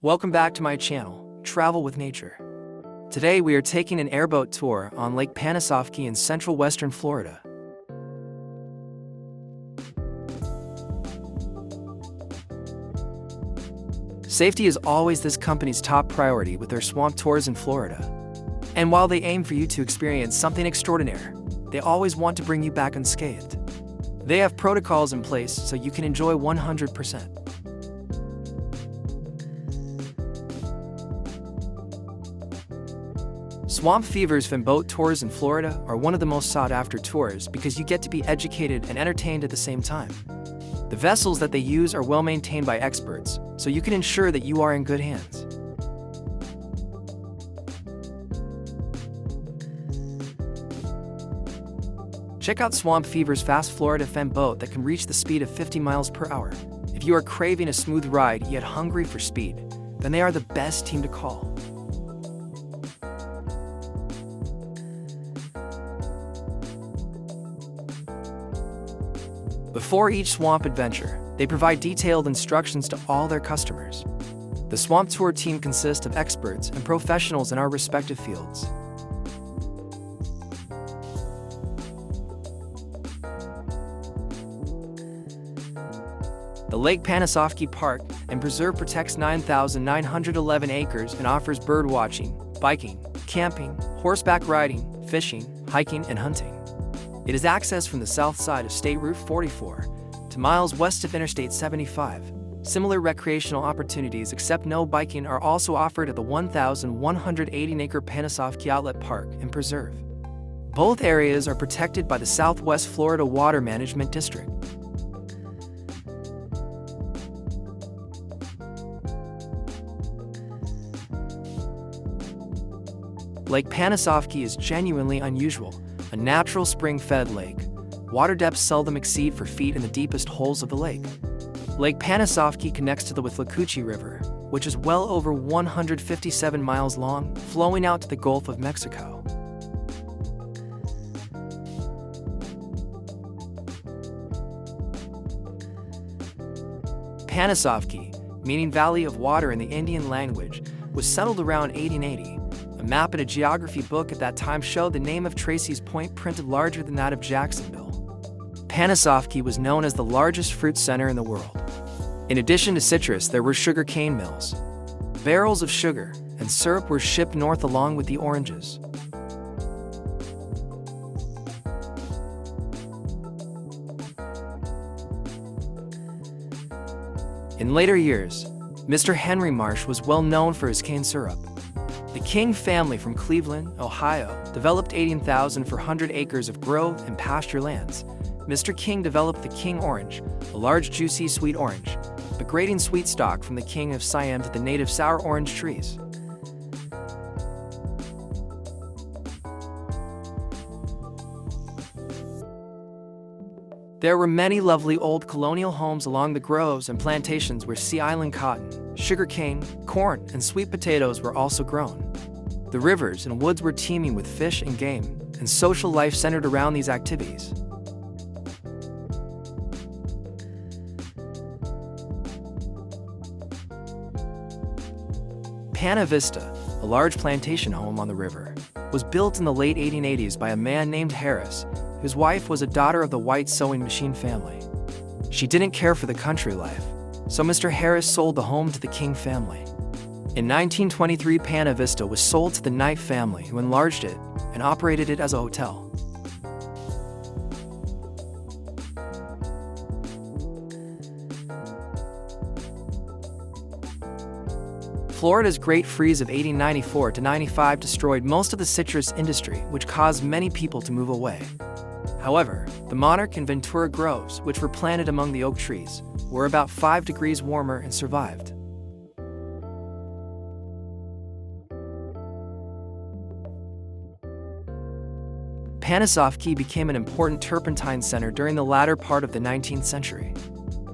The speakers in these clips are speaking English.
Welcome back to my channel, Travel with Nature. Today we are taking an airboat tour on Lake Panasoffkee in central western Florida. Safety is always this company's top priority with their swamp tours in Florida. And while they aim for you to experience something extraordinary, they always want to bring you back unscathed. They have protocols in place so you can enjoy 100%. Swamp Fever's boat tours in Florida are one of the most sought-after tours because you get to be educated and entertained at the same time. The vessels that they use are well maintained by experts, so you can ensure that you are in good hands. Check out Swamp Fever's fast Florida boat that can reach the speed of 50 miles per hour. If you are craving a smooth ride yet hungry for speed, then they are the best team to call. Before each swamp adventure, they provide detailed instructions to all their customers. The swamp tour team consists of experts and professionals in our respective fields. The Lake Panasoffkee Park and Preserve protects 9,911 acres and offers bird watching, biking, camping, horseback riding, fishing, hiking, and hunting. It is accessed from the south side of State Route 44 to miles west of Interstate 75. Similar recreational opportunities except no biking are also offered at the 1,180-acre Panasoffkee Outlet Park and Preserve. Both areas are protected by the Southwest Florida Water Management District. Lake Panasoffkee is genuinely unusual. A natural spring-fed lake. Water depths seldom exceed 4 feet in the deepest holes of the lake. Lake Panasoffkee connects to the Withlacoochee River, which is well over 157 miles long, flowing out to the Gulf of Mexico. Panasoffkee, meaning Valley of Water in the Indian language, was settled around 1880. A map and a geography book at that time showed the name of Tracy's Point printed larger than that of Jacksonville. Panasoffkee was known as the largest fruit center in the world. In addition to citrus, there were sugar cane mills. Barrels of sugar and syrup were shipped north along with the oranges. In later years, Mr. Henry Marsh was well known for his cane syrup. The King family from Cleveland, Ohio, developed 18,400 acres of grove and pasture lands. Mr. King developed the King Orange, a large, juicy, sweet orange, degrading sweet stock from the King of Siam to the native sour orange trees. There were many lovely old colonial homes along the groves and plantations where Sea Island cotton, sugar cane, corn, and sweet potatoes were also grown. The rivers and woods were teeming with fish and game, and social life centered around these activities. Pana Vista, a large plantation home on the river, was built in the late 1880s by a man named Harris, whose wife was a daughter of the white sewing machine family. She didn't care for the country life, so Mr. Harris sold the home to the King family. In 1923, Pana Vista was sold to the Knight family, who enlarged it and operated it as a hotel. Florida's Great Freeze of 1894–95 destroyed most of the citrus industry, which caused many people to move away. However, the Monarch and Ventura groves, which were planted among the oak trees, were about 5 degrees warmer and survived. Panasoffkee became an important turpentine center during the latter part of the 19th century.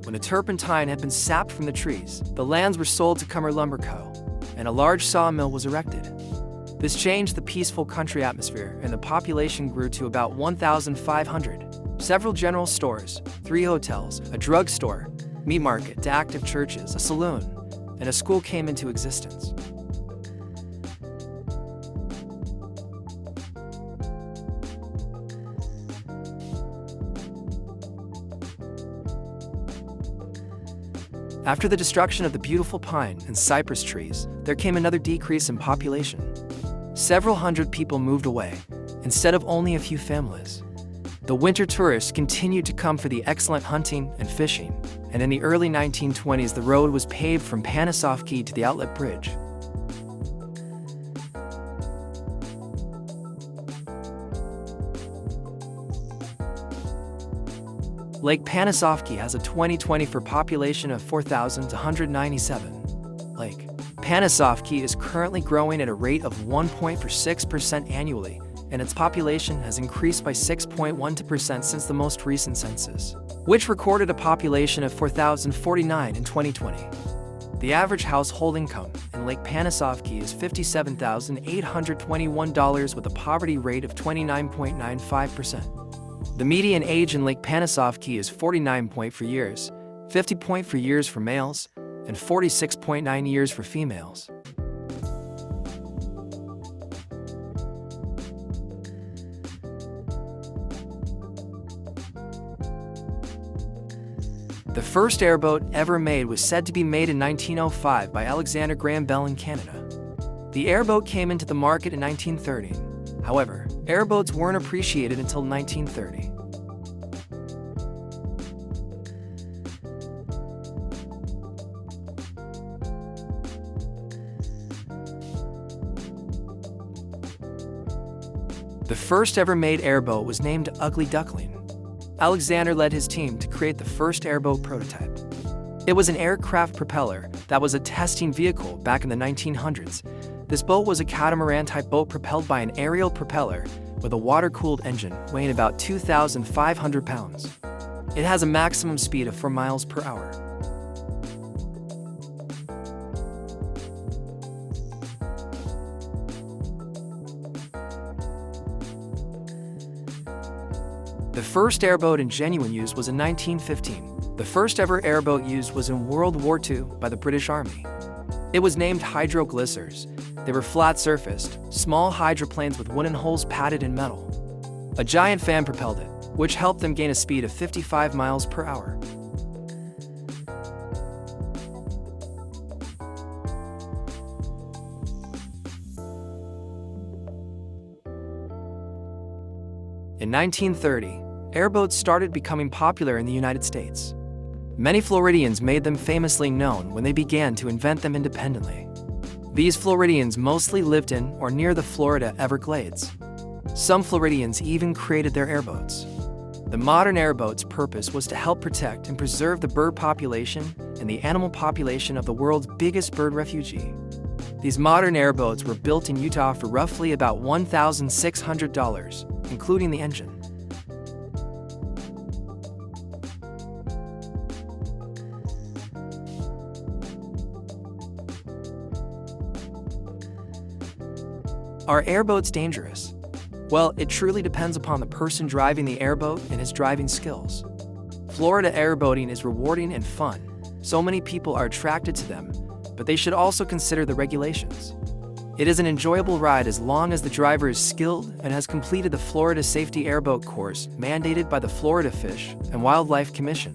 When the turpentine had been sapped from the trees, the lands were sold to Cummer Lumber Co., and a large sawmill was erected. This changed the peaceful country atmosphere, and the population grew to about 1,500. Several general stores, 3 hotels, a drugstore, meat market, active churches, a saloon, and a school came into existence. After the destruction of the beautiful pine and cypress trees, there came another decrease in population. Several hundred people moved away, instead of only a few families. The winter tourists continued to come for the excellent hunting and fishing, and in the early 1920s the road was paved from Panasoffkee to the Outlet Bridge. Lake Panasoffkee has a 2024 population of 4,197. Lake Panasoffkee is currently growing at a rate of 1.46% annually, and its population has increased by 6.12% since the most recent census, which recorded a population of 4,049 in 2020. The average household income in Lake Panasoffkee is $57,821 with a poverty rate of 29.95%. The median age in Lake Panasoffkee is 49.4 years, 50.4 years for males, and 46.9 years for females. The first airboat ever made was said to be made in 1905 by Alexander Graham Bell in Canada. The airboat came into the market in 1930. However, airboats weren't appreciated until 1930. The first ever made airboat was named Ugly Duckling. Alexander led his team to create the first airboat prototype. It was an aircraft propeller that was a testing vehicle back in the 1900s. This boat was a catamaran-type boat propelled by an aerial propeller with a water-cooled engine weighing about 2,500 pounds. It has a maximum speed of 4 miles per hour. The first airboat in genuine use was in 1915. The first ever airboat used was in World War II by the British Army. It was named hydroglissers. They were flat-surfaced, small hydroplanes with wooden hulls padded in metal. A giant fan propelled it, which helped them gain a speed of 55 miles per hour. In 1930, airboats started becoming popular in the United States. Many Floridians made them famously known when they began to invent them independently. These Floridians mostly lived in or near the Florida Everglades. Some Floridians even created their airboats. The modern airboat's purpose was to help protect and preserve the bird population and the animal population of the world's biggest bird refuge. These modern airboats were built in Utah for roughly about $1,600, including the engine. Are airboats dangerous? Well, it truly depends upon the person driving the airboat and his driving skills. Florida airboating is rewarding and fun. So many people are attracted to them, but they should also consider the regulations. It is an enjoyable ride as long as the driver is skilled and has completed the Florida Safety Airboat course mandated by the Florida Fish and Wildlife Commission.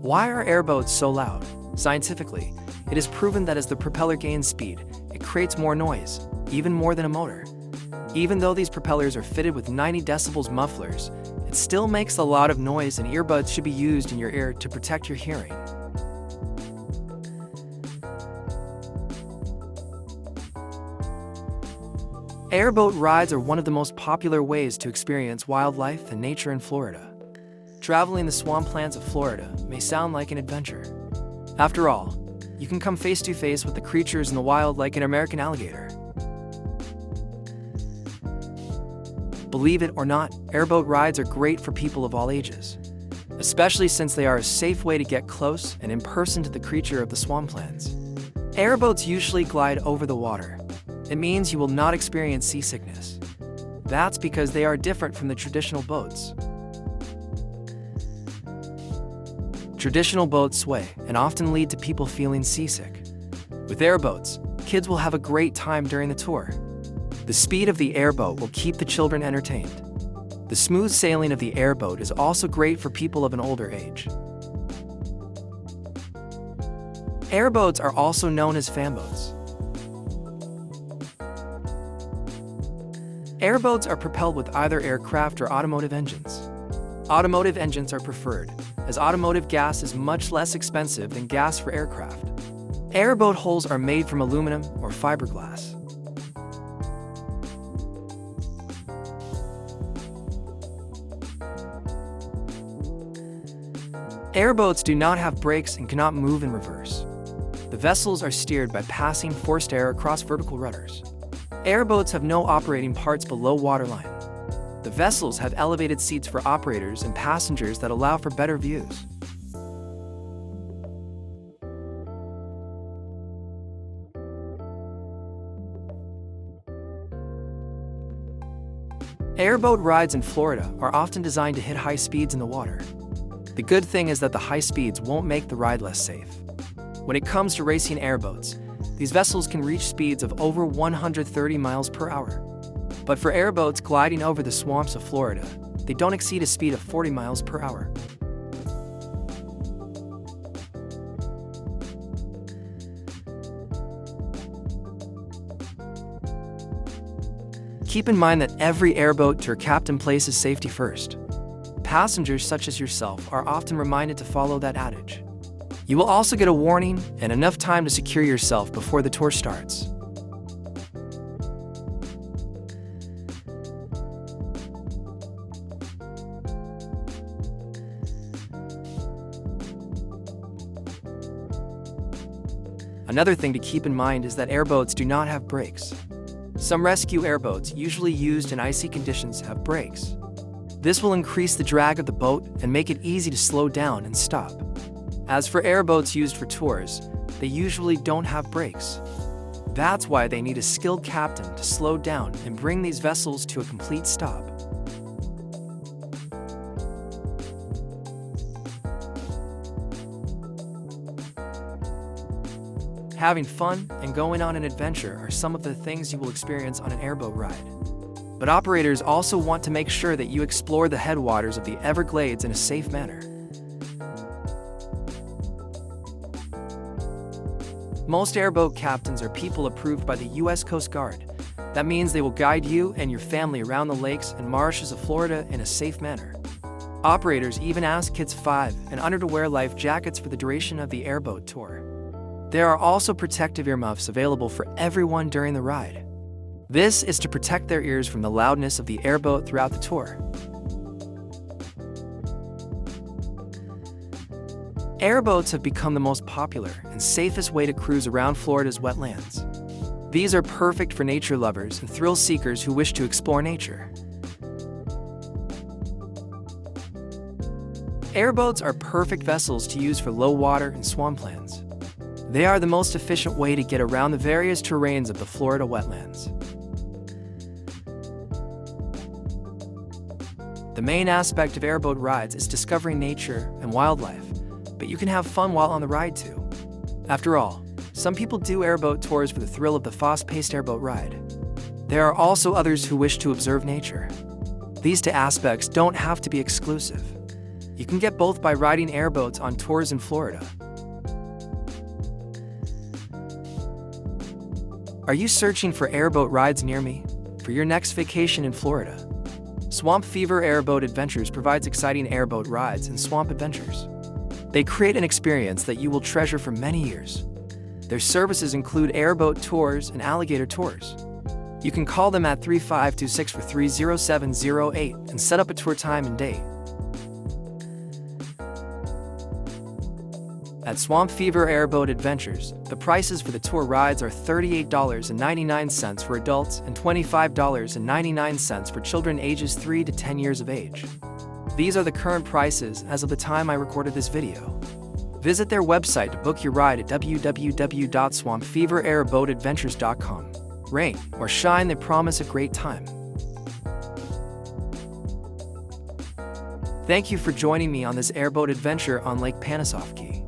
Why are airboats so loud? Scientifically, it is proven that as the propeller gains speed, it creates more noise, even more than a motor. Even though these propellers are fitted with 90 decibels mufflers, it still makes a lot of noise, and earbuds should be used in your ear to protect your hearing. Airboat rides are one of the most popular ways to experience wildlife and nature in Florida. Traveling the swamplands of Florida may sound like an adventure. After all, you can come face to face with the creatures in the wild like an American alligator. Believe it or not, airboat rides are great for people of all ages, especially since they are a safe way to get close and in person to the creature of the swamplands. Airboats usually glide over the water. It means you will not experience seasickness. That's because they are different from the traditional boats. Traditional boats sway and often lead to people feeling seasick. With airboats, kids will have a great time during the tour. The speed of the airboat will keep the children entertained. The smooth sailing of the airboat is also great for people of an older age. Airboats are also known as fanboats. Airboats are propelled with either aircraft or automotive engines. Automotive engines are preferred, as automotive gas is much less expensive than gas for aircraft. Airboat hulls are made from aluminum or fiberglass. Airboats do not have brakes and cannot move in reverse. The vessels are steered by passing forced air across vertical rudders. Airboats have no operating parts below waterline. The vessels have elevated seats for operators and passengers that allow for better views. Airboat rides in Florida are often designed to hit high speeds in the water. The good thing is that the high speeds won't make the ride less safe. When it comes to racing airboats, these vessels can reach speeds of over 130 miles per hour. But for airboats gliding over the swamps of Florida, they don't exceed a speed of 40 miles per hour. Keep in mind that every airboat tour captain places safety first. Passengers such as yourself are often reminded to follow that adage. You will also get a warning and enough time to secure yourself before the tour starts. Another thing to keep in mind is that airboats do not have brakes. Some rescue airboats, usually used in icy conditions, have brakes. This will increase the drag of the boat and make it easy to slow down and stop. As for airboats used for tours, they usually don't have brakes. That's why they need a skilled captain to slow down and bring these vessels to a complete stop. Having fun and going on an adventure are some of the things you will experience on an airboat ride. But operators also want to make sure that you explore the headwaters of the Everglades in a safe manner. Most airboat captains are people approved by the U.S. Coast Guard. That means they will guide you and your family around the lakes and marshes of Florida in a safe manner. Operators even ask kids 5 and under to wear life jackets for the duration of the airboat tour. There are also protective earmuffs available for everyone during the ride. This is to protect their ears from the loudness of the airboat throughout the tour. Airboats have become the most popular and safest way to cruise around Florida's wetlands. These are perfect for nature lovers and thrill seekers who wish to explore nature. Airboats are perfect vessels to use for low water and swamplands. They are the most efficient way to get around the various terrains of the Florida wetlands. The main aspect of airboat rides is discovering nature and wildlife, but you can have fun while on the ride too. After all, some people do airboat tours for the thrill of the fast-paced airboat ride. There are also others who wish to observe nature. These two aspects don't have to be exclusive. You can get both by riding airboats on tours in Florida. Are you searching for airboat rides near me for your next vacation in Florida? Swamp Fever Airboat Adventures provides exciting airboat rides and swamp adventures. They create an experience that you will treasure for many years. Their services include airboat tours and alligator tours. You can call them at 3526-430708 and set up a tour time and date. At Swamp Fever Airboat Adventures, the prices for the tour rides are $38.99 for adults and $25.99 for children ages 3 to 10 years of age. These are the current prices as of the time I recorded this video. Visit their website to book your ride at www.swampfeverairboatadventures.com. Rain or shine, they promise a great time. Thank you for joining me on this airboat adventure on Lake Panasoffkee.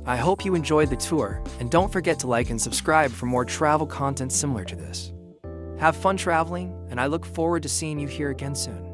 I hope you enjoyed the tour, and don't forget to like and subscribe for more travel content similar to this. Have fun traveling, and I look forward to seeing you here again soon.